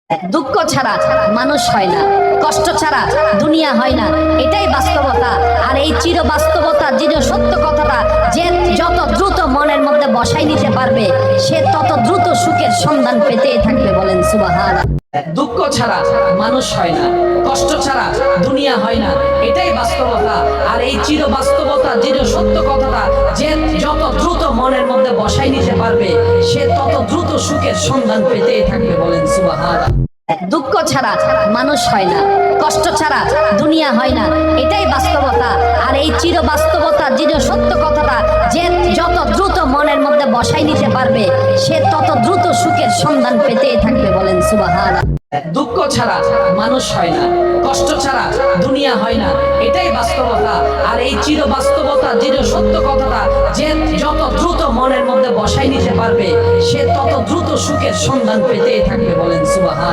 দুঃখ ছাড়া মানুষ হয় না, কষ্ট ছাড়া দুনিয়া হয় না, এটাই বাস্তবতা। আর এই চির বাস্তবতা, চির সত্য কথাটা যে যত দ্রুত মনের মধ্যে বসাই নিতে পারবে, সে তত দ্রুত সুখের সন্ধান পেতেই থাকবে। বলেন সুবহানাল্লাহ। দুঃখ ছাড়া মানুষ হয় না, কষ্ট ছাড়া দুনিয়া হয় না, এটাই বাস্তবতা। আর এই চির বাস্তবতা, চির সত্য কথাটা যে যত দ্রুত মনের মধ্যে বসাই নিতে পারবে, সে তত দ্রুত সুখের সন্ধান পেতেই থাকবে। বলেন সুবহানাল্লাহ। দুঃখ ছাড়া মানুষ হয় না, কষ্ট ছাড়া দুনিয়া হয় না, এটাই বাস্তবতা। আর এই চির বাস্তবতা, চির সত্য কথাটা যে যত দ্রুত মনের মধ্যে বসাই নিতে পারবে, সে তত দ্রুত সুখের সন্ধান পেতেই থাকবে। বলেন সুবহানাল্লাহ। দুঃখ ছাড়া মানুষ হয় না, কষ্ট ছাড়া দুনিয়া হয় না, এটাই বাস্তবতা। আর এই চির বাস্তবতা, চির সত্য কথাটা যে যত দ্রুত মনের মধ্যে বসাই নিতে পারবে, সে তত দ্রুত সুখের সন্ধান পেতেই থাকবে। বলেন সুবহানাল্লাহ।